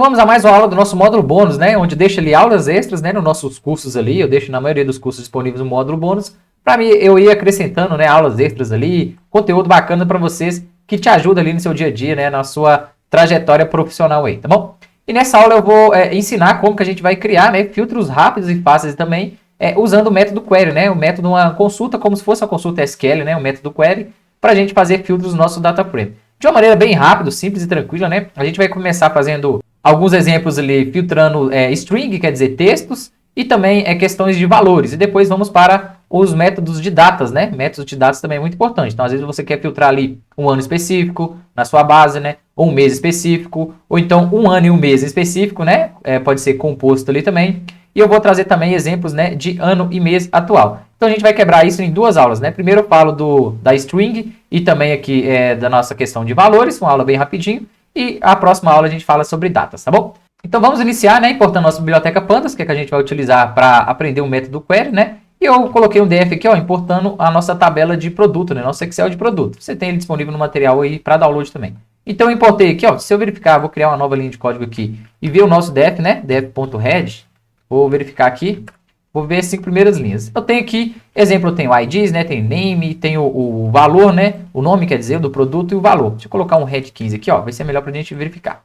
Então vamos a mais uma aula do nosso módulo bônus, né? Onde deixa ali aulas extras, né? Nos nossos cursos ali, eu deixo na maioria dos cursos disponíveis o módulo bônus. Para mim, eu ir acrescentando, né, aulas extras ali, conteúdo bacana para vocês que te ajuda ali no seu dia a dia, né? Na sua trajetória profissional aí, tá bom? E nessa aula eu vou ensinar como que a gente vai criar, né, filtros rápidos e fáceis também, usando o método query, né? O método uma consulta, como se fosse uma consulta SQL, né? O método query, para a gente fazer filtros no nosso data frame. De uma maneira bem rápida, simples e tranquila, né? A gente vai começar fazendo alguns exemplos ali, filtrando string, quer dizer, textos, e também questões de valores. E depois vamos para os métodos de datas, né? Métodos de datas também é muito importante. Então, às vezes você quer filtrar ali um ano específico na sua base, né? Ou um mês específico, ou então um ano e um mês específico, né? Pode ser composto ali também. E eu vou trazer também exemplos, né, de ano e mês atual. Então a gente vai quebrar isso em duas aulas, né? Primeiro eu falo da string e também aqui da nossa questão de valores, uma aula bem rapidinho. E a próxima aula a gente fala sobre datas, tá bom? Então vamos iniciar, né, importando nossa biblioteca Pandas, que é que a gente vai utilizar para aprender o método query, né? E eu coloquei um DF aqui, ó, importando a nossa tabela de produto, né? Nosso Excel de produto. Você tem ele disponível no material aí para download também. Então eu importei aqui, ó, se eu verificar, vou criar uma nova linha de código aqui e ver o nosso DF, né? df.head. Vou verificar aqui, vou ver as 5 primeiras linhas. Eu tenho aqui, exemplo, eu tenho IDs, né? Tem name, tem o valor, né? O nome, quer dizer, do produto e o valor. Deixa eu colocar um head 15 aqui, ó, vai ser melhor para a gente verificar.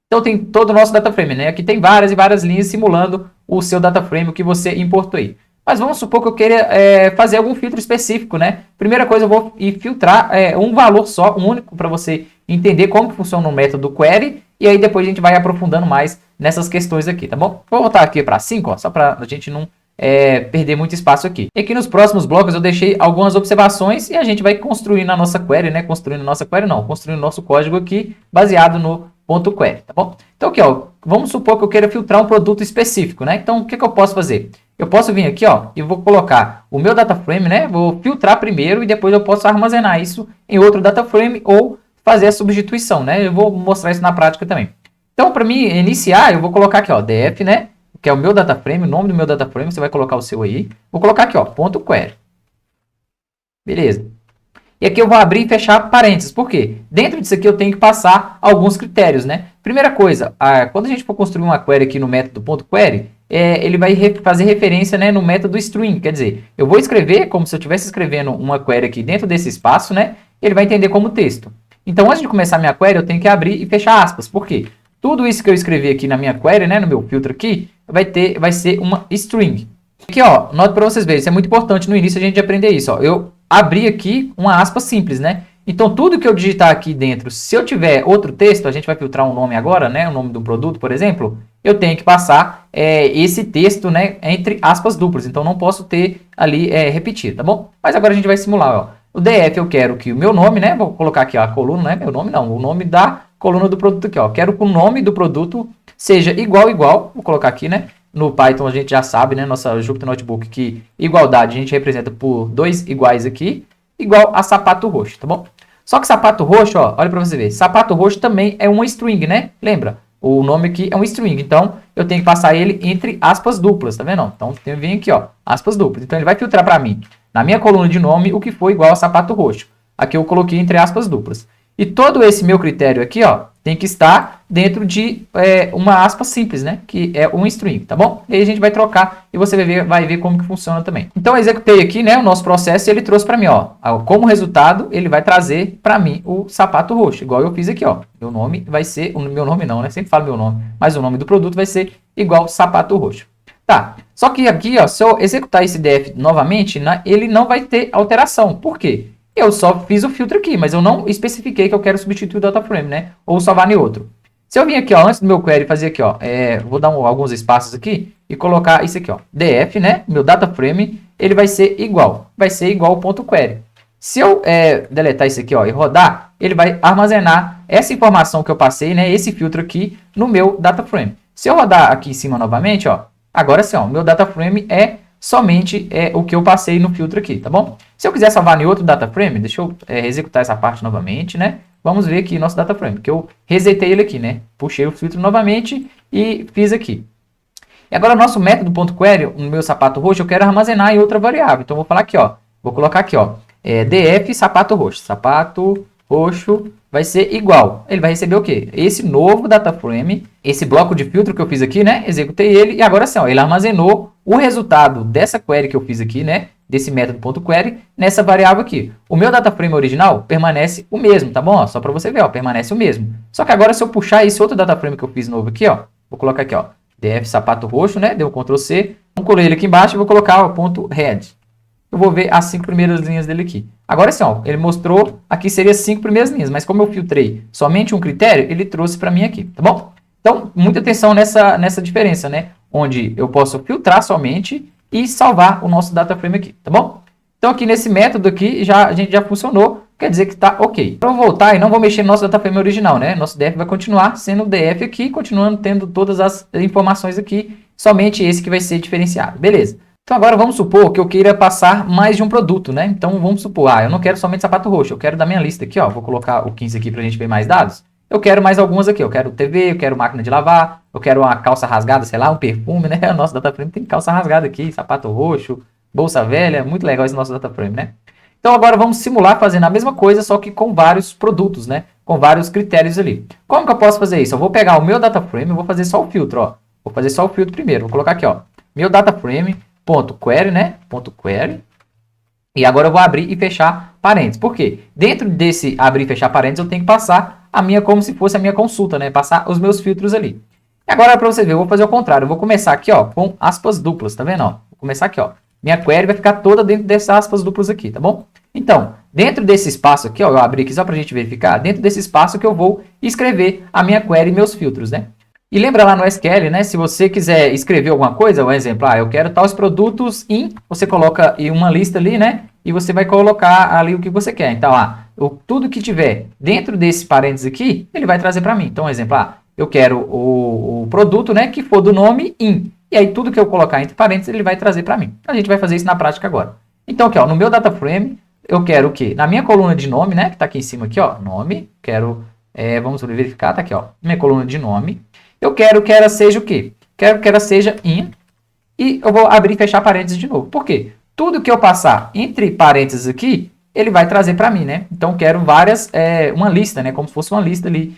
Então tem todo o nosso data frame, né? Aqui tem várias e várias linhas simulando o seu data frame, o que você importou aí. Mas vamos supor que eu queira fazer algum filtro específico, né? Primeira coisa, eu vou filtrar um valor só, um único, para você entender como que funciona o método query. E aí depois a gente vai aprofundando mais nessas questões aqui, tá bom? Vou voltar aqui para 5, ó, só para a gente não perder muito espaço aqui. E aqui nos próximos blocos eu deixei algumas observações e a gente vai construindo a nossa query, né? Construindo o nosso código aqui baseado no ponto query, tá bom? Então aqui, ó, vamos supor que eu queira filtrar um produto específico, né? Então o que eu posso fazer? Eu posso vir aqui, ó, e vou colocar o meu data frame, né? Vou filtrar primeiro e depois eu posso armazenar isso em outro data frame ou fazer a substituição, né? Eu vou mostrar isso na prática também. Então, para mim iniciar, eu vou colocar aqui, ó, df, né? Que é o meu data frame, o nome do meu data frame, você vai colocar o seu aí. Vou colocar aqui, ó, ponto query. Beleza. E aqui eu vou abrir e fechar parênteses. Por quê? Dentro disso aqui eu tenho que passar alguns critérios, né? Primeira coisa, quando a gente for construir uma query aqui no método ponto query, ele vai fazer referência, né, no método string. Quer dizer, eu vou escrever como se eu estivesse escrevendo uma query aqui dentro desse espaço, né? Ele vai entender como texto. Então, antes de começar a minha query, eu tenho que abrir e fechar aspas. Por quê? Tudo isso que eu escrevi aqui na minha query, né, no meu filtro aqui, vai ser uma string. Aqui, ó, note para vocês verem, isso é muito importante no início a gente aprender isso, ó. Eu abri aqui uma aspa simples, né? Então, tudo que eu digitar aqui dentro, se eu tiver outro texto, a gente vai filtrar um nome agora, né? O nome do produto, por exemplo, eu tenho que passar esse texto, né, entre aspas duplas. Então, não posso ter ali repetido, tá bom? Mas agora a gente vai simular, ó. O DF eu quero que o meu nome, né? Vou colocar aqui, ó, a coluna, não é meu nome, não. O nome da coluna do produto aqui, ó. Quero que o nome do produto seja igual. Vou colocar aqui, né? No Python a gente já sabe, né? Nossa Jupyter Notebook, que igualdade a gente representa por 2 iguais aqui, igual a sapato roxo, tá bom? Só que sapato roxo, ó, olha para você ver. Sapato roxo também é uma string, né? Lembra? O nome aqui é um string. Então, eu tenho que passar ele entre aspas duplas, tá vendo? Então, eu venho aqui, ó, aspas duplas. Então, ele vai filtrar para mim, na minha coluna de nome, o que for igual a sapato roxo. Aqui eu coloquei entre aspas duplas. E todo esse meu critério aqui, ó, tem que estar dentro de uma aspa simples, né? Que é um string, tá bom? E aí a gente vai trocar e você vai ver como que funciona também. Então eu executei aqui, né, o nosso processo e ele trouxe para mim, ó, como resultado, ele vai trazer para mim o sapato roxo, igual eu fiz aqui, ó. Meu nome vai ser, meu nome não, né? Sempre falo meu nome, mas o nome do produto vai ser igual sapato roxo. Tá, só que aqui, ó, se eu executar esse df novamente, ele não vai ter alteração. Por quê? Eu só fiz o filtro aqui, mas eu não especifiquei que eu quero substituir o data frame, né? Ou salvar em outro. Se eu vir aqui, ó, antes do meu query fazer aqui, ó, vou dar alguns espaços aqui e colocar isso aqui, ó, df, né? Meu data frame, ele vai ser igual ao ponto query. Se eu deletar isso aqui, ó, e rodar, ele vai armazenar essa informação que eu passei, né? Esse filtro aqui no meu data frame. Se eu rodar aqui em cima novamente, ó, agora sim, ó, meu data frame é somente o que eu passei no filtro aqui, tá bom? Se eu quiser salvar em outro data frame, deixa eu executar essa parte novamente, né? Vamos ver aqui nosso data frame, que eu resetei ele aqui, né? Puxei o filtro novamente e fiz aqui. E agora nosso método .query, no meu sapato roxo, eu quero armazenar em outra variável. Então eu vou falar aqui, ó, vou colocar aqui, ó, df sapato roxo, sapato roxo vai ser igual. Ele vai receber o quê? Esse novo data frame, esse bloco de filtro que eu fiz aqui, né? Executei ele e agora sim, ó, ele armazenou o resultado dessa query que eu fiz aqui, né? Desse método .query nessa variável aqui. O meu data frame original permanece o mesmo, tá bom? Ó, só para você ver, ó, permanece o mesmo. Só que agora se eu puxar esse outro data frame que eu fiz novo aqui, ó, vou colocar aqui, ó, df sapato roxo, né? Deu um Ctrl C, vou colar ele aqui embaixo e vou colocar o ponto head. Eu vou ver as 5 primeiras linhas dele aqui. Agora sim, ó, ele mostrou, aqui seria as 5 primeiras linhas, mas como eu filtrei somente um critério, ele trouxe para mim aqui, tá bom? Então, muita atenção nessa diferença, né? Onde eu posso filtrar somente e salvar o nosso data frame aqui, tá bom? Então, aqui nesse método aqui, a gente já funcionou, quer dizer que está ok. Eu vou voltar e não vou mexer no nosso data frame original, né? Nosso DF vai continuar sendo o DF aqui, continuando tendo todas as informações aqui, somente esse que vai ser diferenciado, beleza? Então agora vamos supor que eu queira passar mais de um produto, né? Então vamos supor, eu não quero somente sapato roxo, eu quero da minha lista aqui, ó, vou colocar o 15 aqui para a gente ver mais dados. Eu quero mais algumas aqui, eu quero TV, eu quero máquina de lavar, eu quero uma calça rasgada, sei lá, um perfume, né? O nosso data frame tem calça rasgada aqui, sapato roxo, bolsa velha, muito legal esse nosso data frame, né? Então agora vamos simular fazendo a mesma coisa, só que com vários produtos, né? Com vários critérios ali. Como que eu posso fazer isso? Eu vou pegar o meu data frame, eu vou fazer só o filtro, ó. Vou fazer só o filtro primeiro, vou colocar aqui, ó, meu data frame, .query, né? .query. E agora eu vou abrir e fechar parênteses. Por quê? Dentro desse abrir e fechar parênteses, eu tenho que passar a minha, como se fosse a minha consulta, né? Passar os meus filtros ali. E agora, para você ver, eu vou fazer o contrário. Eu vou começar aqui, ó, com aspas duplas, tá vendo? Ó? Vou começar aqui, ó. Minha query vai ficar toda dentro dessas aspas duplas aqui, tá bom? Então, dentro desse espaço aqui, ó, eu abri aqui só pra gente verificar, dentro desse espaço que eu vou escrever a minha query e meus filtros, né? E lembra lá no SQL, né? Se você quiser escrever alguma coisa, um exemplo, eu quero tais produtos em, você coloca em uma lista ali, né? E você vai colocar ali o que você quer. Então, tudo que tiver dentro desse parênteses aqui, ele vai trazer para mim. Então, um exemplo, eu quero o produto, né? Que for do nome in. E aí, tudo que eu colocar entre parênteses, ele vai trazer para mim. A gente vai fazer isso na prática agora. Então, aqui, ó, no meu data frame, eu quero o quê? Na minha coluna de nome, né? Que está aqui em cima, aqui, ó, nome. Quero, vamos verificar, tá aqui, ó, minha coluna de nome. Eu quero que ela seja o quê? Quero que ela seja in. E eu vou abrir e fechar parênteses de novo. Por quê? Tudo que eu passar entre parênteses aqui, ele vai trazer para mim, né? Então, eu quero uma lista, né? Como se fosse uma lista ali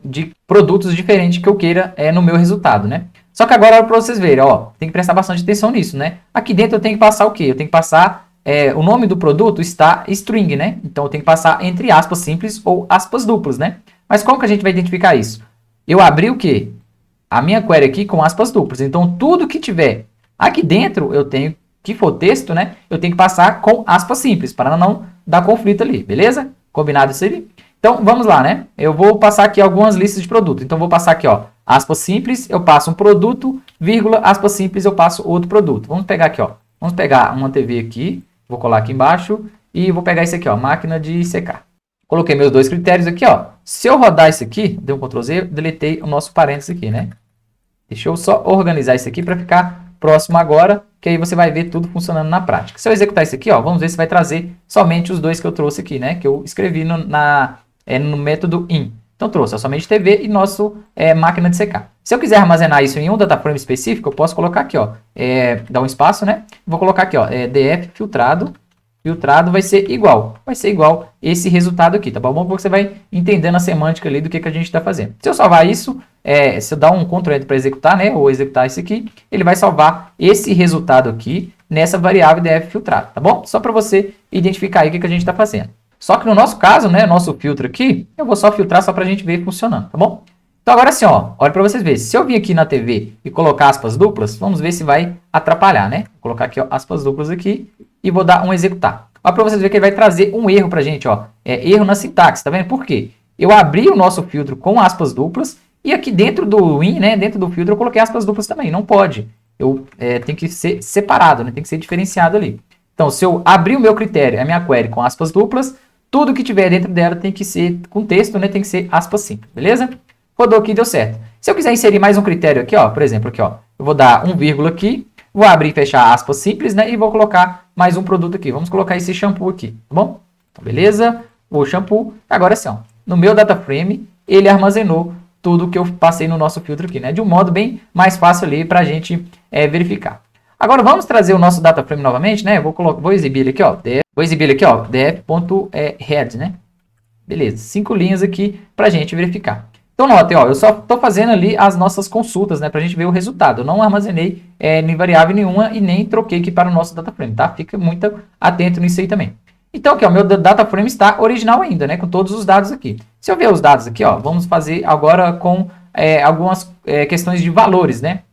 de produtos diferentes que eu queira no meu resultado, né? Só que agora, para vocês verem, ó, tem que prestar bastante atenção nisso, né? Aqui dentro eu tenho que passar o quê? Eu tenho que passar, o nome do produto está string, né? Então, eu tenho que passar entre aspas simples ou aspas duplas, né? Mas como que a gente vai identificar isso? Eu abri o quê? A minha query aqui com aspas duplas. Então, tudo que tiver aqui dentro, eu tenho que for texto, né? Eu tenho que passar com aspas simples, para não dar conflito ali, beleza? Combinado isso aí? Então, vamos lá, né? Eu vou passar aqui algumas listas de produto. Então, vou passar aqui, ó, aspas simples, eu passo um produto, vírgula, aspas simples, eu passo outro produto. Vamos pegar aqui, ó. Vamos pegar uma TV aqui, vou colar aqui embaixo e vou pegar esse aqui, ó, máquina de secar. Coloquei meus dois critérios aqui, ó. Se eu rodar isso aqui, dei um Ctrl Z, deletei o nosso parênteses aqui, né? Deixa eu só organizar isso aqui para ficar próximo agora, que aí você vai ver tudo funcionando na prática. Se eu executar isso aqui, ó, vamos ver se vai trazer somente os dois que eu trouxe aqui, né? Que eu escrevi no método in. Então trouxe somente TV e nosso máquina de secar. Se eu quiser armazenar isso em um data frame específico, eu posso colocar aqui, ó, dar um espaço, né? Vou colocar aqui, ó, df filtrado. Filtrado vai ser igual esse resultado aqui, tá bom? Bom, você vai entendendo a semântica ali do que a gente está fazendo. Se eu salvar isso, se eu dar um Ctrl Enter para executar, né, ou executar isso aqui, ele vai salvar esse resultado aqui nessa variável df filtrado, tá bom? Só para você identificar aí o que a gente está fazendo. Só que no nosso caso, né, nosso filtro aqui, eu vou só filtrar só para a gente ver funcionando, tá bom? Então agora sim, ó, olha para vocês verem. Se eu vir aqui na TV e colocar aspas duplas, vamos ver se vai atrapalhar, né? Vou colocar aqui, ó, aspas duplas aqui e vou dar um executar. Olha para vocês verem que ele vai trazer um erro para a gente, ó. Erro na sintaxe, tá vendo? Por quê? Eu abri o nosso filtro com aspas duplas e aqui dentro do in, né, dentro do filtro eu coloquei aspas duplas também. Não pode. Tem que ser separado, né? Tem que ser diferenciado ali. Então, se eu abrir o meu critério, a minha query com aspas duplas, tudo que tiver dentro dela tem que ser com texto, né? Tem que ser aspas simples, beleza? Rodou aqui, deu certo. Se eu quiser inserir mais um critério aqui, ó, por exemplo, aqui, ó, eu vou dar um vírgula aqui, vou abrir e fechar aspas simples, né, e vou colocar mais um produto aqui. Vamos colocar esse shampoo aqui, tá bom? Então, beleza? O shampoo. Agora sim, ó, no meu data frame, ele armazenou tudo que eu passei no nosso filtro aqui, né, de um modo bem mais fácil ali para a gente verificar. Agora, vamos trazer o nosso data frame novamente, né, vou exibir ele aqui, ó, df.head, né, Beleza, 5 linhas aqui para a gente verificar. Então, notem, ó, eu só estou fazendo ali as nossas consultas, né, para a gente ver o resultado. Eu não armazenei em variável nenhuma e nem troquei aqui para o nosso data frame, tá? Fica muito atento nisso aí também. Então, aqui, ó, meu data frame está original ainda, né, com todos os dados aqui. Se eu ver os dados aqui, ó, vamos fazer agora com algumas questões de valores, né?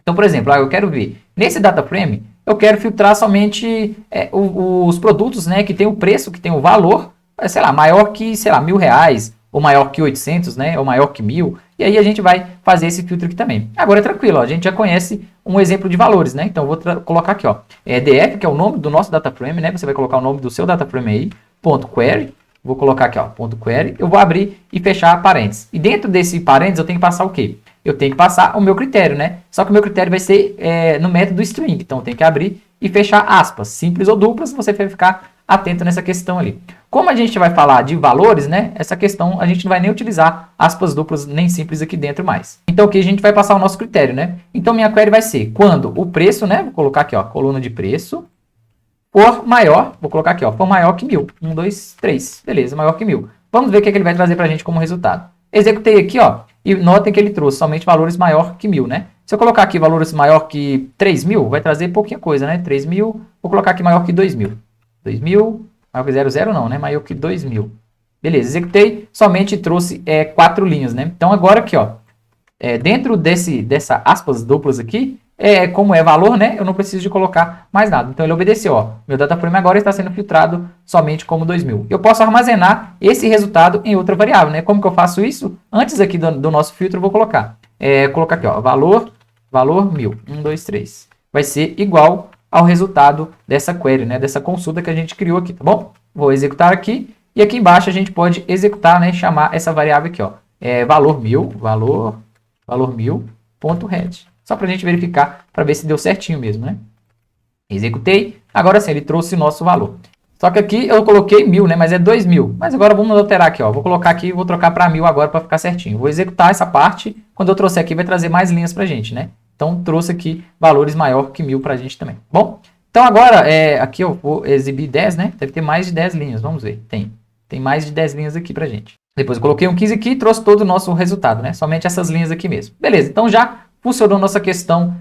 Então, por exemplo, eu quero ver, nesse data frame, eu quero filtrar somente os produtos, né, que tem o preço, que tem o valor, sei lá, maior que, sei lá, R$1.000, ou maior que 800, né, ou maior que 1.000, e aí a gente vai fazer esse filtro aqui também. Agora é tranquilo, ó, a gente já conhece um exemplo de valores, né, então eu vou colocar aqui, ó, df, que é o nome do nosso data frame, né, você vai colocar o nome do seu data frame aí, ponto .query, vou colocar aqui, ó, ponto .query, eu vou abrir e fechar parênteses. E dentro desse parênteses eu tenho que passar o quê? Eu tenho que passar o meu critério, né? Só que o meu critério vai ser no método string, então eu tenho que abrir e fechar aspas, simples ou duplas, você vai ficar atento nessa questão ali. Como a gente vai falar de valores, né? Essa questão a gente não vai nem utilizar aspas duplas nem simples aqui dentro mais. Então aqui a gente vai passar o nosso critério, né? Então minha query vai ser quando o preço, né? Vou colocar aqui, ó, coluna de preço, for maior, vou colocar aqui, ó, for maior que 1.000. 1, 2, 3, beleza, maior que 1.000. Vamos ver o que ele vai trazer para a gente como resultado. Executei aqui, ó, e notem que ele trouxe somente valores maior que 1.000, né? Se eu colocar aqui valores maior que 3.000, vai trazer pouquinha coisa, né? 3.000, vou colocar aqui maior que 2.000. 2.000, maior que 00 não, né? Maior que 2.000. Beleza, executei, somente trouxe 4 linhas, né? Então agora aqui, ó, dentro dessa aspas duplas aqui, como é valor, né? Eu não preciso de colocar mais nada. Então ele obedeceu, ó. Meu data frame agora está sendo filtrado somente como 2.000. Eu posso armazenar esse resultado em outra variável, né? Como que eu faço isso? Antes aqui do nosso filtro, eu vou colocar. Colocar aqui, ó, valor 1.000. 1, 2, 3. Vai ser igual ao resultado dessa query, né? Dessa consulta que a gente criou aqui, tá bom? Vou executar aqui. E aqui embaixo a gente pode executar, né? Chamar essa variável aqui, ó. Valor 1.000, valor 1.000.head. Só para a gente verificar, para ver se deu certinho mesmo, né? Executei. Agora sim, ele trouxe o nosso valor. Só que aqui eu coloquei 1.000, né? Mas é 2.000. Mas agora vamos alterar aqui, ó. Vou colocar aqui e vou trocar para 1.000 agora para ficar certinho. Vou executar essa parte. Quando eu trouxer aqui, vai trazer mais linhas para a gente, né? Então, trouxe aqui valores maior que 1.000 para a gente também. Bom, então agora, aqui eu vou exibir 10, né? Deve ter mais de 10 linhas. Vamos ver. Tem mais de 10 linhas aqui para a gente. Depois eu coloquei um 15 aqui e trouxe todo o nosso resultado, né? Somente essas linhas aqui mesmo. Beleza, então já funcionou nossa questão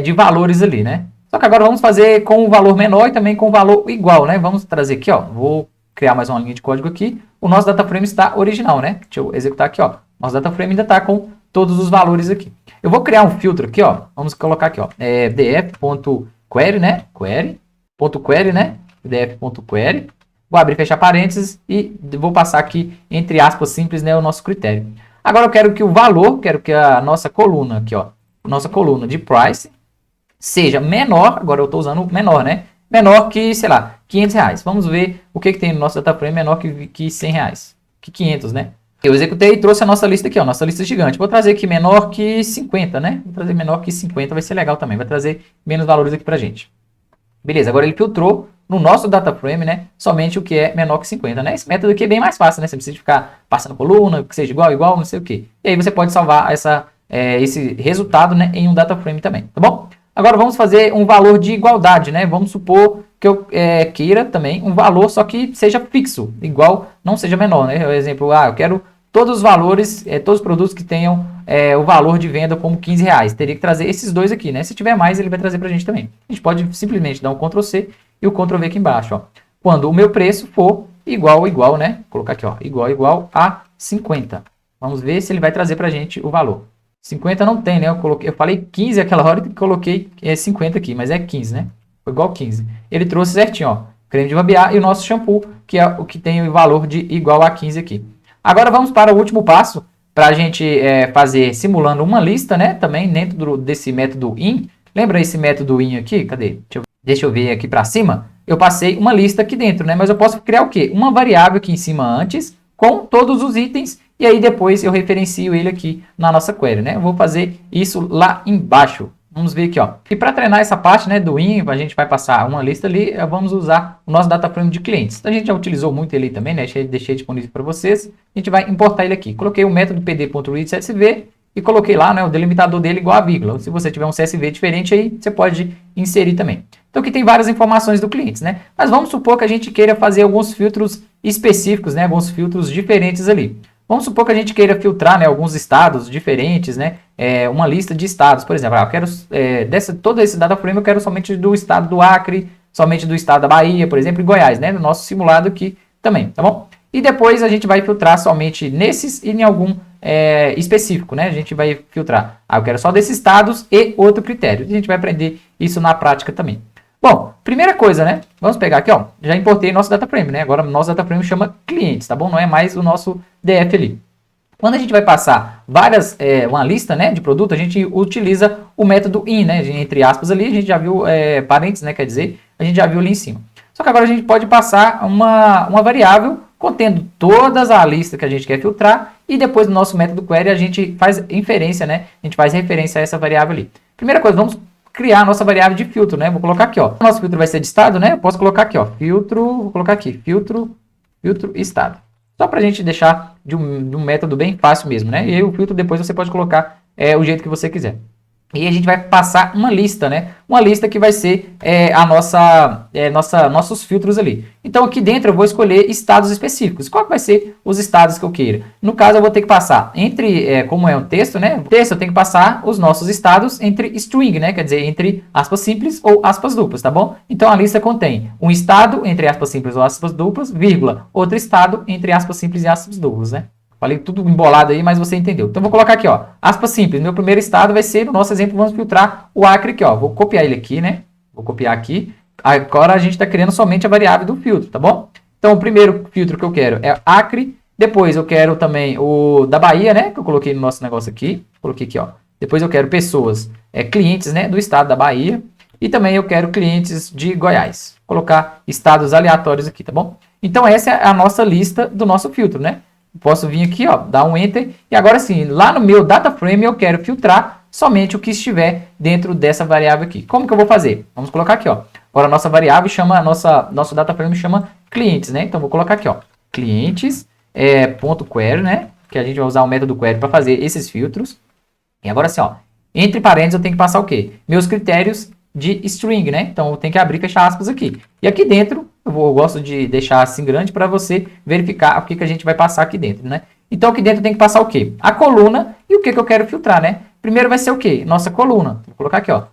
de valores ali, né? Só que agora vamos fazer com o valor menor e também com o valor igual, né? Vamos trazer aqui, ó. Vou criar mais uma linha de código aqui. O nosso data frame está original, né? Deixa eu executar aqui, ó. Nosso data frame ainda está com todos os valores aqui. Eu vou criar um filtro aqui, ó. Vamos colocar aqui, ó. df.query, né? Query.query, né? df.query. Vou abrir e fechar parênteses e vou passar aqui, entre aspas, simples, né? O nosso critério. Agora eu quero que o valor, quero que a nossa coluna aqui, ó. Nossa coluna de price seja menor, agora eu estou usando menor, né? Menor que, sei lá, R$500. Vamos ver o que tem no nosso data frame menor que R$100, que 500, né? Eu executei e trouxe a nossa lista aqui, ó, nossa lista gigante. Vou trazer aqui menor que 50, né? Vou trazer menor que 50, vai ser legal também, vai trazer menos valores aqui pra gente. Beleza, agora ele filtrou no nosso data frame, né, somente o que é menor que 50, né? Esse método aqui é bem mais fácil, né? Você precisa ficar passando coluna, que seja igual, não sei o quê. E aí você pode salvar esse resultado, né, em um data frame também, tá bom? Agora vamos fazer um valor de igualdade, né? Vamos supor que eu queira também um valor, só que seja fixo, igual, não seja menor, né? Por exemplo, eu quero todos os valores, todos os produtos que tenham o valor de venda como R$15. Teria que trazer esses dois aqui, né? Se tiver mais, ele vai trazer pra gente também. A gente pode simplesmente dar um Ctrl C e o Ctrl V aqui embaixo, ó. Quando o meu preço for igual, né? Vou colocar aqui, ó, igual a 50. Vamos ver se ele vai trazer pra gente o valor. 50 não tem, né? Eu falei 15 aquela hora e coloquei 50 aqui, mas é 15, né? Foi igual 15. Ele trouxe certinho, ó, creme de barbear e o nosso shampoo, que é o que tem o valor de igual a 15 aqui. Agora vamos para o último passo, para a gente fazer simulando uma lista, né? Também dentro desse método in. Lembra esse método in aqui? Cadê? Deixa eu ver aqui para cima. Eu passei uma lista aqui dentro, né? Mas eu posso criar o quê? Uma variável aqui em cima antes, com todos os itens, e aí depois eu referencio ele aqui na nossa query, né? Eu vou fazer isso lá embaixo. Vamos ver aqui, ó. E para treinar essa parte, né, do in, a gente vai passar uma lista ali, vamos usar o nosso data frame de clientes. Então a gente já utilizou muito ele também, né? Deixei disponível para vocês. A gente vai importar ele aqui. Coloquei o método pd.readCSV e coloquei lá, né, o delimitador dele igual a vírgula. Se você tiver um CSV diferente aí, você pode inserir também. Então aqui tem várias informações do cliente, né? Mas vamos supor que a gente queira fazer alguns filtros específicos, né, alguns filtros diferentes ali. Vamos supor que a gente queira filtrar, né, alguns estados diferentes, né, uma lista de estados, por exemplo, eu quero todo esse data frame eu quero somente do estado do Acre, somente do estado da Bahia, por exemplo, e Goiás, né, no nosso simulado aqui também, tá bom? E depois a gente vai filtrar somente nesses e em algum específico, né? A gente vai filtrar. Eu quero só desses estados e outro critério. A gente vai aprender isso na prática também. Bom, primeira coisa, né? Vamos pegar aqui, ó. Já importei nosso data frame, né? Agora nosso data frame chama clientes, tá bom? Não é mais o nosso DF ali. Quando a gente vai passar uma lista, né, de produto, a gente utiliza o método in, né? Entre aspas ali, a gente já viu parênteses, né? Quer dizer, a gente já viu ali em cima. Só que agora a gente pode passar uma variável contendo todas a lista que a gente quer filtrar e depois no nosso método query a gente faz inferência, né? A gente faz referência a essa variável ali. Primeira coisa, vamos criar a nossa variável de filtro, né? Vou colocar aqui, ó. O nosso filtro vai ser de estado, né? Eu posso colocar aqui, ó, filtro, vou colocar aqui, filtro estado. Só pra gente deixar de um método bem fácil mesmo, né? E aí o filtro depois você pode colocar o jeito que você quiser. E a gente vai passar uma lista, né? Uma lista que vai ser nossos filtros ali. Então aqui dentro eu vou escolher estados específicos. Qual que vai ser os estados que eu queira? No caso eu vou ter que passar como é um texto, né? O texto eu tenho que passar os nossos estados entre string, né? Quer dizer, entre aspas simples ou aspas duplas, tá bom? Então a lista contém um estado entre aspas simples ou aspas duplas, vírgula, outro estado entre aspas simples e aspas duplas, né? Falei tudo embolado aí, mas você entendeu. Então, vou colocar aqui, ó, aspas simples. Meu primeiro estado vai ser, no nosso exemplo, vamos filtrar o Acre aqui, ó. Vou copiar ele aqui, né? Vou copiar aqui. Agora, a gente está criando somente a variável do filtro, tá bom? Então, o primeiro filtro que eu quero é Acre. Depois, eu quero também o da Bahia, né? Que eu coloquei no nosso negócio aqui. Coloquei aqui, ó. Depois, eu quero pessoas, clientes, né? Do estado da Bahia. E também eu quero clientes de Goiás. Vou colocar estados aleatórios aqui, tá bom? Então, essa é a nossa lista do nosso filtro, né? Posso vir aqui, ó, dar um Enter. E agora sim, lá no meu data frame eu quero filtrar somente o que estiver dentro dessa variável aqui. Como que eu vou fazer? Vamos colocar aqui, ó. Agora a nossa variável chama, nosso data frame chama clientes, né? Então vou colocar aqui, ó, clientes, ponto query, né? Que a gente vai usar o método query para fazer esses filtros. E agora assim, ó, entre parênteses eu tenho que passar o quê? Meus critérios de string, né? Então eu tenho que abrir e fechar aspas aqui. E aqui dentro eu gosto de deixar assim grande para você verificar o que a gente vai passar aqui dentro, né? Então aqui dentro tem que passar o quê? A coluna e o que eu quero filtrar, né? Primeiro vai ser o quê? Nossa coluna. Vou colocar aqui, ó.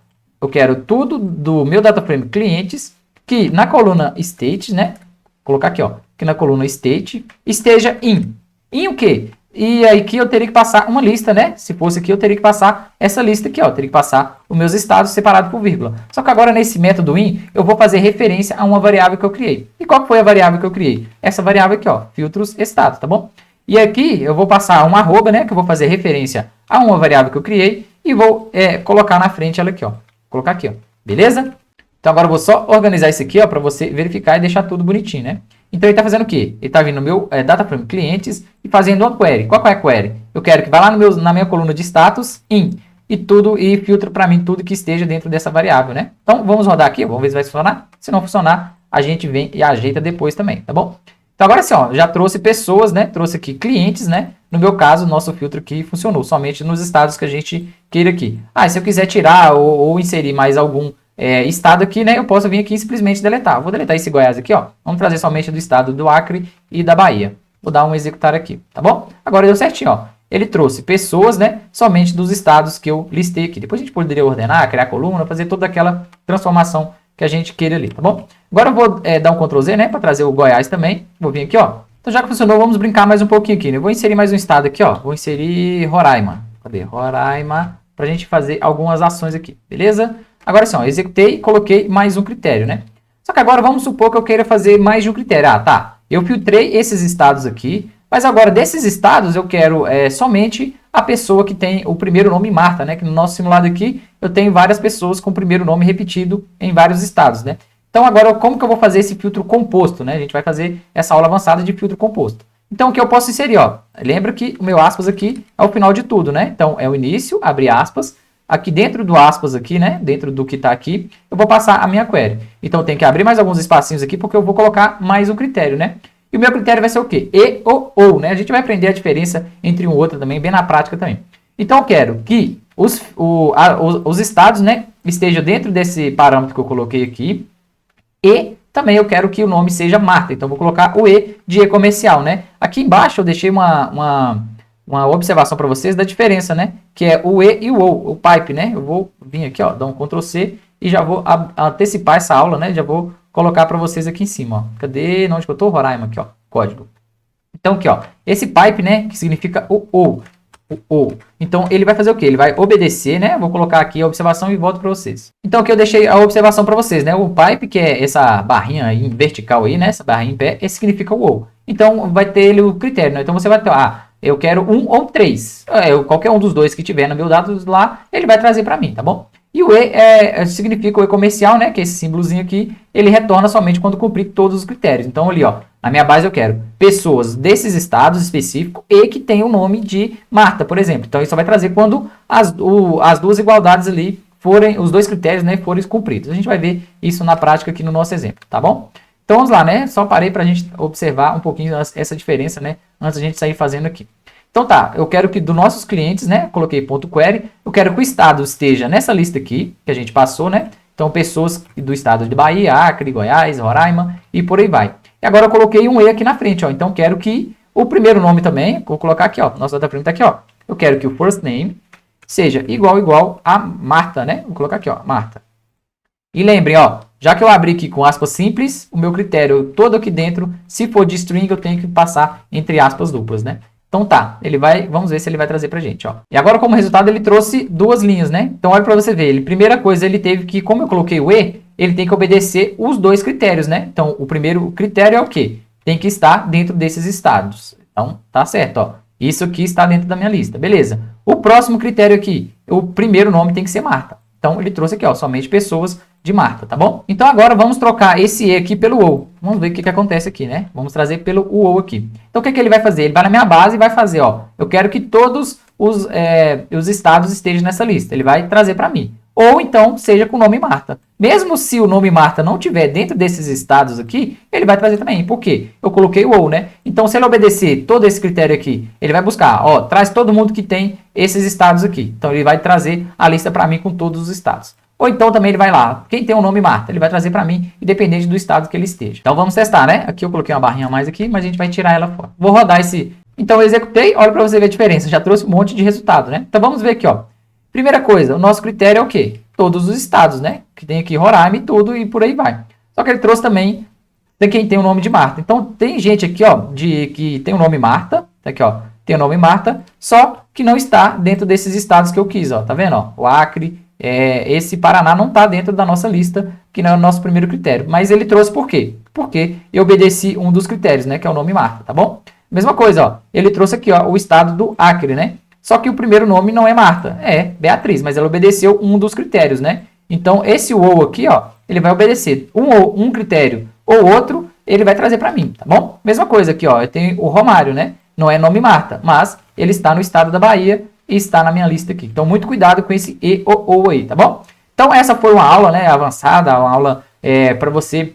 Eu quero tudo do meu data frame clientes que na coluna state, né? Vou colocar aqui, ó, que na coluna state esteja in. Em o quê? E aí que eu teria que passar uma lista, né? Se fosse aqui, eu teria que passar essa lista aqui, ó. Eu teria que passar os meus estados separados por vírgula. Só que agora nesse método in, eu vou fazer referência a uma variável que eu criei. E qual foi a variável que eu criei? Essa variável aqui, ó, filtros estados, tá bom? E aqui eu vou passar um arroba, né? Que eu vou fazer referência a uma variável que eu criei e vou colocar na frente ela aqui, ó. Vou colocar aqui, ó. Beleza? Então agora eu vou só organizar isso aqui, ó, para você verificar e deixar tudo bonitinho, né? Então ele está fazendo o quê? Ele está vindo no meu data frame clientes e fazendo uma query. Qual é a query? Eu quero que vá lá na minha coluna de status in e filtra para mim tudo que esteja dentro dessa variável, né? Então vamos rodar aqui, vamos ver se vai funcionar. Se não funcionar, a gente vem e ajeita depois também, tá bom? Então agora sim, ó, já trouxe pessoas, né? Trouxe aqui clientes, né? No meu caso, o nosso filtro aqui funcionou somente nos estados que a gente queira aqui. Se eu quiser tirar ou inserir mais algum estado aqui, né? Eu posso vir aqui e simplesmente deletar. Vou deletar esse Goiás aqui, ó. Vamos trazer somente do estado do Acre e da Bahia. Vou dar um executar aqui, tá bom? Agora deu certinho, ó. Ele trouxe pessoas, né? Somente dos estados que eu listei aqui. Depois a gente poderia ordenar, criar coluna, fazer toda aquela transformação que a gente queira ali, tá bom? Agora eu vou dar um Ctrl Z, né? Para trazer o Goiás também. Vou vir aqui, ó. Então já que funcionou, vamos brincar mais um pouquinho aqui, né? Eu vou inserir mais um estado aqui, ó. Vou inserir Roraima. Cadê? Roraima. Pra gente fazer algumas ações aqui, beleza? Agora sim, ó, executei e coloquei mais um critério, né? Só que agora vamos supor que eu queira fazer mais de um critério. Tá. Eu filtrei esses estados aqui, mas agora desses estados eu quero somente a pessoa que tem o primeiro nome Marta, né? Que no nosso simulado aqui eu tenho várias pessoas com o primeiro nome repetido em vários estados, né? Então agora como que eu vou fazer esse filtro composto, né? A gente vai fazer essa aula avançada de filtro composto. Então o que eu posso inserir, ó? Lembra que o meu aspas aqui é o final de tudo, né? Então é o início, abre aspas. Aqui dentro do aspas aqui, né? Dentro do que está aqui, eu vou passar a minha query. Então eu tenho que abrir mais alguns espacinhos aqui porque eu vou colocar mais um critério, né? E o meu critério vai ser o quê? E ou, né? A gente vai aprender a diferença entre um e outro também, bem na prática também. Então eu quero que os estados, né, estejam dentro desse parâmetro que eu coloquei aqui. E também eu quero que o nome seja Marta. Então, vou colocar o E de e-comercial, né? Aqui embaixo eu deixei uma observação para vocês da diferença, né? Que é o E e o pipe, né? Eu vou vir aqui, ó, dar um Ctrl C e já vou antecipar essa aula, né? Já vou colocar para vocês aqui em cima, ó. Cadê? Onde que eu tô? Roraima aqui, ó. Código. Então, aqui, ó. Esse pipe, né? Que significa o. Então, ele vai fazer o quê? Ele vai obedecer, né? Vou colocar aqui a observação e volto para vocês. Então, aqui eu deixei a observação para vocês, né? O pipe, que é essa barrinha aí vertical aí, né? Essa barrinha em pé, esse significa o. Então, vai ter ele o critério, né? Então, você vai ter, eu quero 1 ou 3. Qualquer um dos dois que tiver no meu dados lá, ele vai trazer para mim, tá bom? E o E significa o e-comercial, né? Que é esse símbolozinho aqui, ele retorna somente quando cumprir todos os critérios. Então, ali, ó, na minha base eu quero pessoas desses estados específicos e que tenham o nome de Marta, por exemplo. Então, isso só vai trazer quando as duas igualdades ali forem, os dois critérios, né, forem cumpridos. A gente vai ver isso na prática aqui no nosso exemplo, tá bom? Então, vamos lá, né? Só parei para a gente observar um pouquinho essa diferença, né? Antes da gente sair fazendo aqui. Então tá, eu quero que dos nossos clientes, né, coloquei ponto .query, eu quero que o estado esteja nessa lista aqui, que a gente passou, né? Então, pessoas do estado de Bahia, Acre, Goiás, Roraima e por aí vai. E agora eu coloquei um E aqui na frente, ó. Então, quero que o primeiro nome também, vou colocar aqui, ó. Nosso data frame tá aqui, ó. Eu quero que o first name seja igual a Marta, né? Vou colocar aqui, ó, Marta. E lembrem, ó, já que eu abri aqui com aspas simples, o meu critério todo aqui dentro, se for de string, eu tenho que passar entre aspas duplas, né? Então tá, vamos ver se ele vai trazer pra gente, ó. E agora, como resultado, ele trouxe duas linhas, né? Então, olha pra você ver, primeira coisa, ele teve que, como eu coloquei o E, ele tem que obedecer os dois critérios, né? Então, o primeiro critério é o quê? Tem que estar dentro desses estados. Então, tá certo, ó. Isso aqui está dentro da minha lista, beleza. O próximo critério aqui, o primeiro nome tem que ser Marta. Então, ele trouxe aqui, ó, somente pessoas de Marta, tá bom? Então, agora vamos trocar esse E aqui pelo OU. Vamos ver o que acontece aqui, né? Vamos trazer pelo OU aqui. Então, o que ele vai fazer? Ele vai na minha base e vai fazer, ó, eu quero que todos os estados estejam nessa lista. Ele vai trazer para mim. Ou então, seja com o nome Marta. Mesmo se o nome Marta não tiver dentro desses estados aqui, ele vai trazer também. Por quê? Eu coloquei o OU, né? Então, se ele obedecer todo esse critério aqui, ele vai buscar, ó, traz todo mundo que tem esses estados aqui. Então, ele vai trazer a lista para mim com todos os estados. Ou então também ele vai lá, quem tem o nome Marta, ele vai trazer para mim, independente do estado que ele esteja. Então vamos testar, né? Aqui eu coloquei uma barrinha a mais aqui, mas a gente vai tirar ela fora. Vou rodar esse... Então eu executei, olha para você ver a diferença, já trouxe um monte de resultado, né? Então vamos ver aqui, ó. Primeira coisa, o nosso critério é o quê? Todos os estados, né? Que tem aqui Roraima e tudo e por aí vai. Só que ele trouxe também quem tem o nome de Marta. Então tem gente aqui, ó, que tem o nome Marta, tá aqui, ó, tem o nome Marta, só que não está dentro desses estados que eu quis, ó, tá vendo, ó? O Acre, esse Paraná não está dentro da nossa lista, que não é o nosso primeiro critério. Mas ele trouxe por quê? Porque eu obedeci um dos critérios, né? Que é o nome Marta, tá bom? Mesma coisa, ó. Ele trouxe aqui, ó, o estado do Acre, né? Só que o primeiro nome não é Marta, é Beatriz, mas ela obedeceu um dos critérios, né? Então, esse ou aqui, ó, ele vai obedecer um critério ou outro, ele vai trazer para mim, tá bom? Mesma coisa aqui, ó. Eu tenho o Romário, né? Não é nome Marta, mas ele está no estado da Bahia e está na minha lista aqui. Então, muito cuidado com esse E ou aí, tá bom? Então, essa foi uma aula, né, avançada, uma aula para você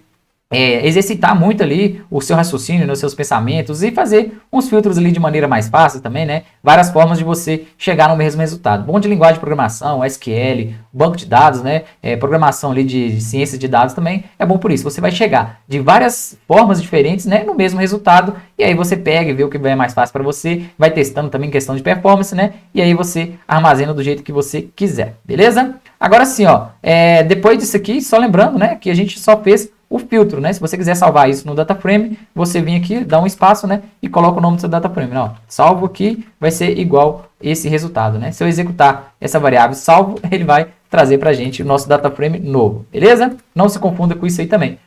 exercitar muito ali o seu raciocínio, né, os seus pensamentos e fazer uns filtros ali de maneira mais fácil também, né? Várias formas de você chegar no mesmo resultado. Bom de linguagem de programação, SQL, banco de dados, né? Programação ali de ciências de dados também é bom por isso. Você vai chegar de várias formas diferentes, né, no mesmo resultado e aí você pega e vê o que é mais fácil para você, vai testando também questão de performance, né? E aí você armazena do jeito que você quiser, beleza? Agora sim, ó, depois disso aqui, só lembrando, né, que a gente só fez o filtro, né? Se você quiser salvar isso no data frame, você vem aqui, dá um espaço, né? E coloca o nome do seu data frame. Não, salvo aqui, vai ser igual esse resultado, né? Se eu executar essa variável salvo, ele vai trazer pra gente o nosso data frame novo, beleza? Não se confunda com isso aí também.